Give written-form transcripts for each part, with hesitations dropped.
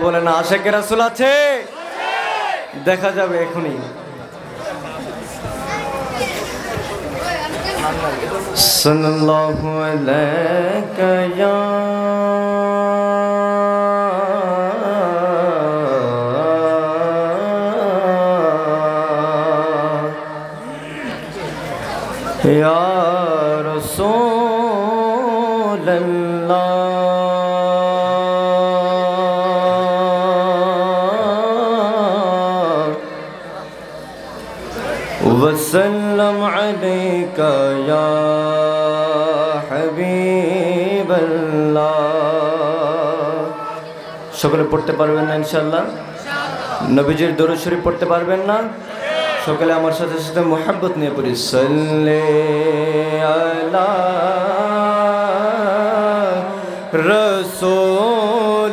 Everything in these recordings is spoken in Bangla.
বলেন আশিকে রাসূল আছে? দেখা যাবে এখনই। সাল্লাল্লাহু আলাইকা ইয়া ইয়া রাসূলুল্লাহ وسلم عليك يا حبيب الله সকলে পড়তে পারবেন না ইনশাআল্লাহ? নবীজির দরুদ শরীফ পড়তে পারবেন না? সকলে আমার সাথে সাথে মুহাব্বত নিয়ে পড়ি। সাল্লি আলা রাসূলিনা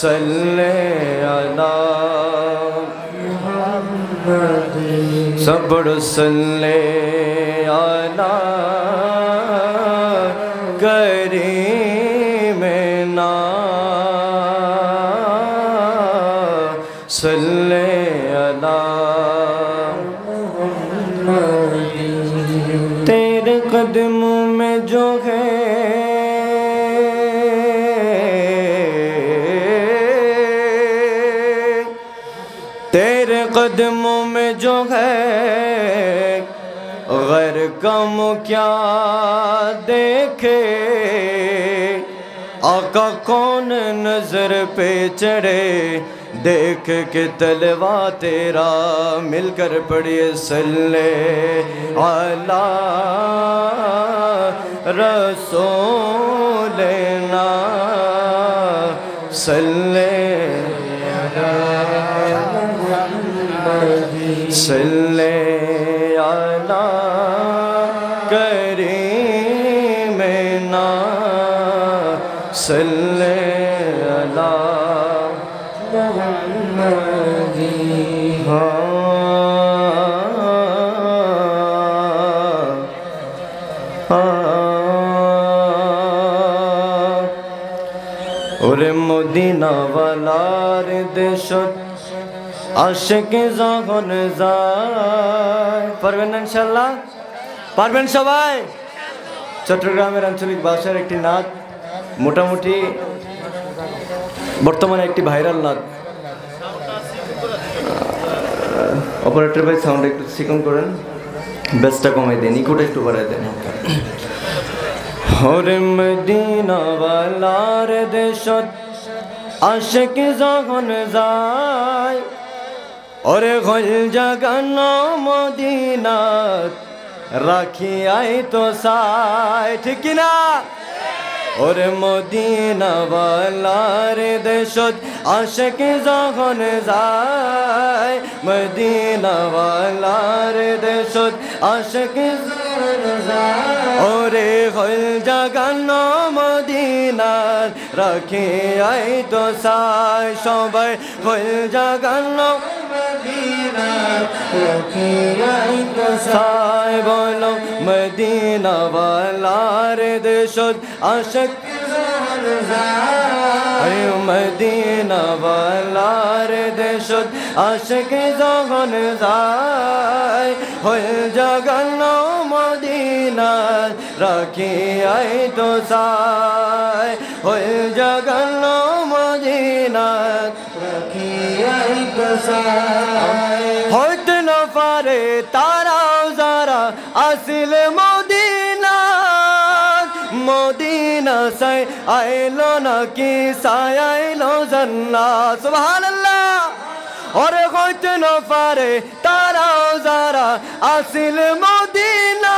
সাল্লি আলা सबर सल्ले आला करीमना सल्ले आला तेरे कदमों में जो है तेरे कदमों में जो है गैर कम क्या देखे आका कौन नजर पे चढ़े देख के तलवा तेरा मिलकर पढ़िए सल्ले अला रसूलना सल्ले सल्ले अला करीमना सल्ले अला मुहम्मदी ওরে মদিনা ওয়ালার দেশত আশিকে যখন যায় পারবেন ইনশাআল্লাহ? পারবেন সবাই? চট্টগ্রামের আঞ্চলিক ভাষার একটি নাচ, মোটামুটি বর্তমানে একটি ভাইরাল নাচ। অপারেটর ভাই সাউন্ড একটু চিকন করেন, বেসটা কমাই দেন, ইকোটা একটু বাড়াই দেন। ওরে মদিনা ওয়ালার দেশত আশিকে যখন যায় ওরে গল জাগানো মদিনাত রাখি আই তো সাই, ঠিক না? ওরে মদিনা ওয়ালার দেশত আশিকে যখন যায় মদিনা ওয়ালার দেশত আশিকে যখন যায় ওরে গল জাগানো মদিনাত রাখি আই তো সাই সবাই গল জাগানো সাই বলো মদিনা ওয়ালার দেশত আশিক মদিনা ওয়ালার দেশত আশিক যখন যায় হল জাগানো মদিনা রাখি আই তো সাই হল জাগানো মদিনা রাখি আই তো সাই হইতে না পারে তারাও যারা আসিল মদিনা মদিনা সাই আইলো নাকি সাই আইলো জান্নাত সুবহানাল্লাহ ওরে হইতে না পারে তারাও যারা আসিল মদিনা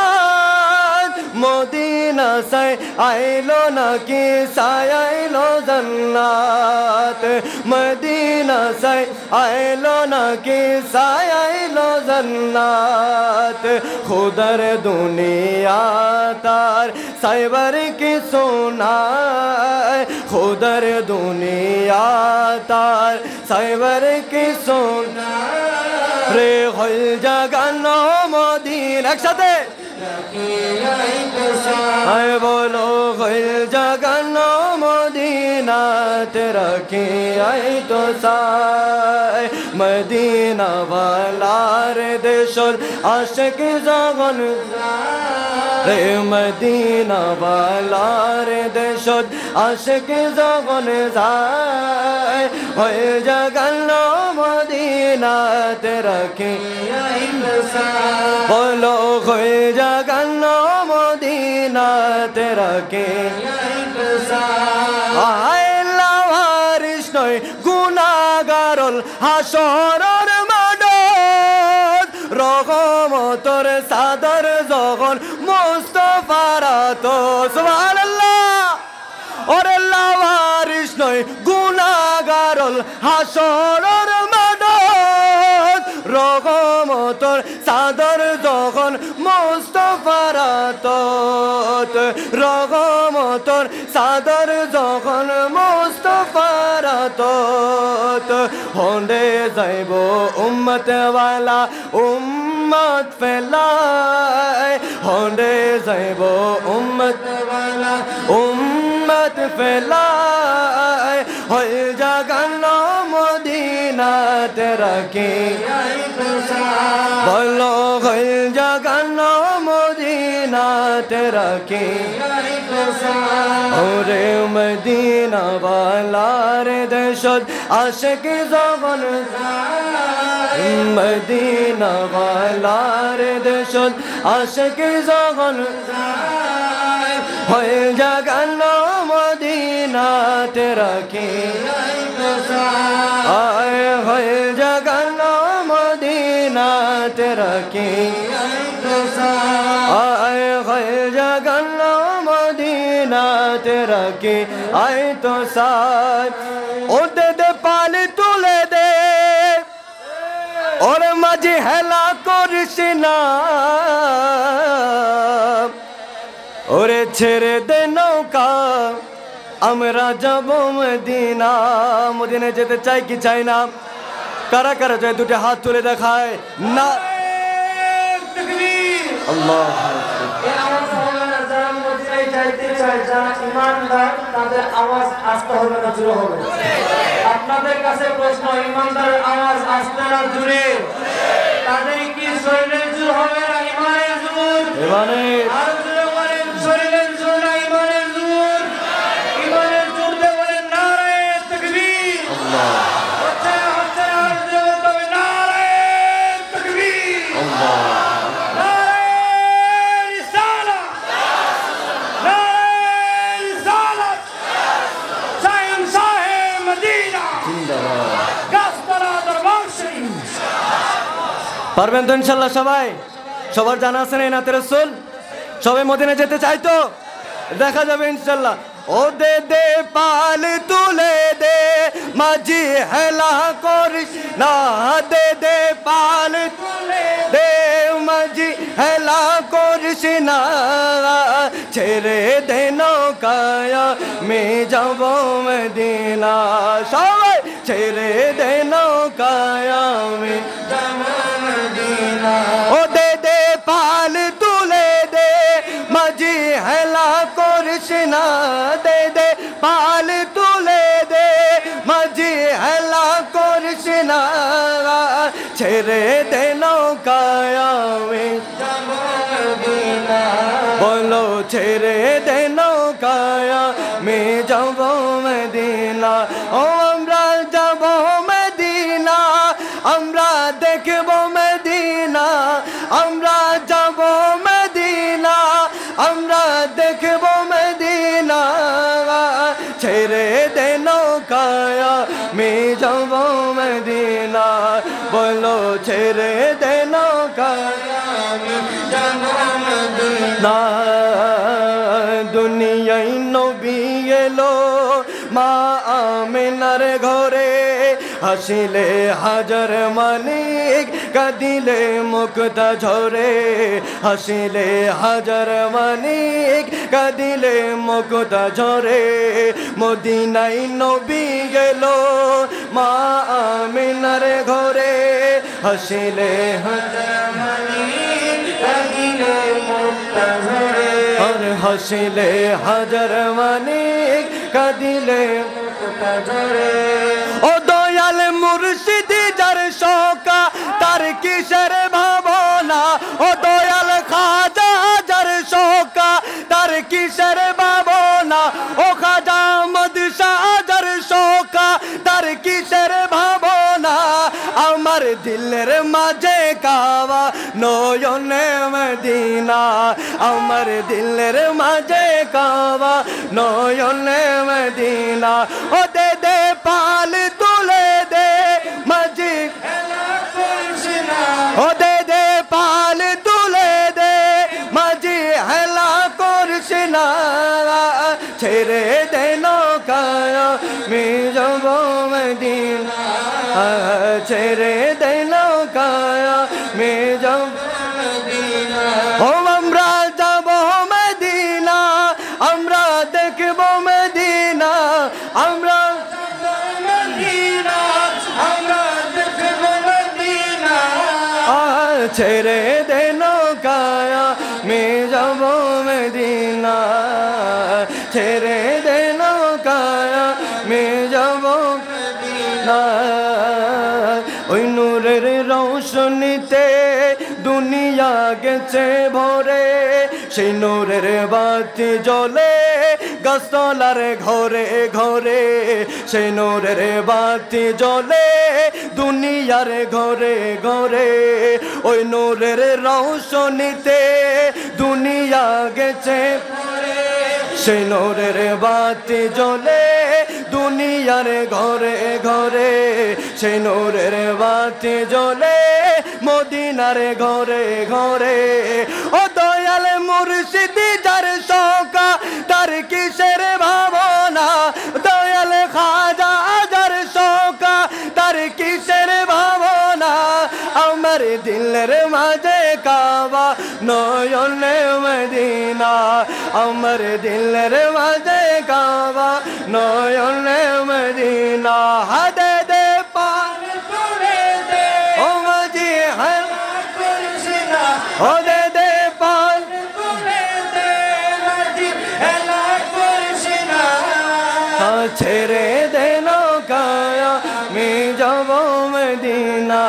মদিনা সাই আইলো নাকি সাই আইলো জান্নাত মদিনা সাই আইলো নাকি সাই আইলো জান্নাত খুদার দুনিয়া তার সাইবার কি সোনায় খুদার দুনিয়া তার সাইবার কি সোনায় রে হল জাগানো মদিনা একসাথে আয় বলো হল জাগানো মদিনা मदीना तेरा की आई तो साय मदीना वाला रे देशर आशिक जगन रे मदीना वाला रे देशर आशिक जगन जाय होए जगन्नो मदीना तेरा की आई तो साय बोलो होए जगन्नो मदीना तेरा की आई तो साय गुनागारल हाशरर মানত রহমতের সাদর যখন মুস্তাফার তো সুবহানাল্লাহ ওরে লাওয়ারিস নয় গুনাগারল হাশরের মানত রহমতের সাদর যখন মুস্তাফার তো রহমতের সাদর যখন মুস্তাফার তো হন্ডে যাইব উম্মত ওয়ালা উম্মত ফেলায় হন্ডে যাইব উম্মত ওয়ালা উম্মত ফেলায় হয়ে জাগানো মদিনা তেরা কি বলো হয়ে জাগানো মদিনা তেরা কি ওরে মদিনা वाला रे देशत आशिक जगन मदीना वाला रे देशत आशिक जगन होए जगन्नो मदीना तेरा की आए होए जगन्नो मदीना तेरा की आए होए जगन्नो मदीना तेरा की आए तो साथ ओ दे दे पाल तुले दे और मजी हेला कोरिशिना ওরে ছেড়ে দে নৌকা আমরা যাব মদিনা মদিনা যেতে চাই কি চাই না কারা কারা যায় দুটো হাত তুলে দেখায় না আল্লাহ তাদের আওয়াজ আসতে হবে না জোরে হবে আপনাদের কাছে প্রশ্ন ইমানদারের আওয়াজ আসতে না জোরে তাদের কি শরীরের জোর হবে না ইমানের জোর ইমানের আর জোরে বলেন শরীরের জোর না ইমানের জোর ইমানের জোর দিয়ে বলেন নারে তাকবীর আল্লাহ হচ্ছে হচ্ছে আর জোরে তবে নারে তাকবীর আল্লাহ পারবেন তো ইনশাআল্লাহ সবাই সবার জানা আছে না নাতে রাসূল সবাই মদিনা যেতে চাই তো দেখা যাবে ইনশাআল্লাহ ও দে দে পাল তুলে দে মাঝি হেলা করিস না দে দে পাল তুলে দে মাঝি হেলা করিস না ছেড়ে দে নৌকায়া মে যাব মদিনা সবাই ছেড়ে দে নৌকায়া মে যাব মদিনা ও দে দে পাল তুলে দে মাঝি হেলা করিস না দে দে পাল তুলে দে মাঝি হেলা করিস না ছেড়ে দে নৌকায়া মে যাব মদিনা বলো ছেড়ে দে নৌকায়া মে যাব মদিনা ও আমরা যাব মদিনা আমরা দেখব মদিনা আমরা যাব মদিনা আমরা দেখব মদিনা ছেড়ে দে নৌকায়া মে যাব মদিনা বলো ছেড়ে দে নৌকায়া মে যাব মদিনা দুনিয়ায় নবী এলো মা আমিনার ঘরে হাসিলে হাজার মানিক কাঁদিলে মুক্তা ঝরে হাসিলে হাজার মানিক কাঁদিলে মুক্তা ঝরে মদিনায় নবী গেল মা আমিনার ঘরে হাসিলে হাজার মানিক কাঁদিলে মুক্তা ঝরে হাসিলে হাজার মানিক কাঁদিলে ও দয়াল মুর্শিদি যার শোকা তার কিসের ভাবনা ও দয়াল খাজা যার শোকা তার কিসের ভাবনা ও খাজা আহমদ শাহ যার শোকা তার কিসের ভাবনা আমার দিলের মাঝে কাবা নয়নে মদিনা আমার দিলের মাঝে কাবা নয়নে মদিনা ও দে দে পাল তুলে দে মাঝি ও দে দে পাল তুলে দে মাঝি হেলা করছ না ছেড়ে দে নৌকায় আমি যাব মদিনা ছেড়ে দে নৌকায় আমি যাব মদিনা ও আমরা যাব মদিনা আমরা দেখব মদিনা আমরা ছেড়ে দে নৌকায় আমি যাব মদিনা ছেড়ে দে নৌকায় আমি যাব মদিনা ওই নূরের রৌশনীতে দুনিয়া গেছে ভরে সেই নূরের বাতি জ্বলে গাছতলার ঘরে ঘরে সেই নূরের বাতি জ্বলে দুনিয়ার ঘরে ঘরে ওই নূরের রৌশনীতে দুনিয়া গেছে সেই নূরের বাতি জ্বলে দুনিয়ার ঘরে ঘরে সেই নূরের বাতি জ্বলে মদিনার ঘরে ঘরে ও দয়াল মুর্শিদি যার শোকা তার কিসের ভাবনা দয়াল খাজা যার শোকা তার কিসের ভাবনা আমার দিলের মাঝে কাবা নয়নে মদিনা আমার দিলের মাঝে কাবা নয়নে মদিনা হাদে দে পাল তুলে দে ও মাঝি ও দে দে পাল তুলে দে মাঝি হেলা করছ না ছেড়ে দে নৌকায় আমি যাব মদিনা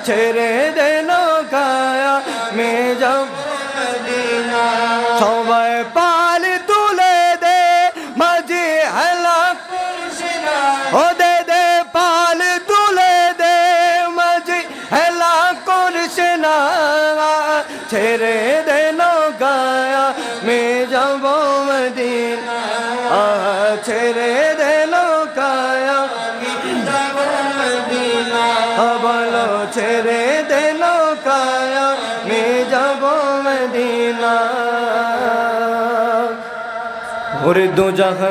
ছেড়ে দে নৌকায় আমি যাব মদিনা সবাই পাল তুলে দে মাঝি হেলা করছ না ও দে দে পাল তুলে দে মাঝি হেলা করছ না ছেড়ে দে নৌকায় আমি যাব মদিনা ছেড়ে দে নৌকায় আমি যাব মদিনা বলো ছেড়ে দে নৌকায় আমি যাব মদিনা ওরে দো জাহান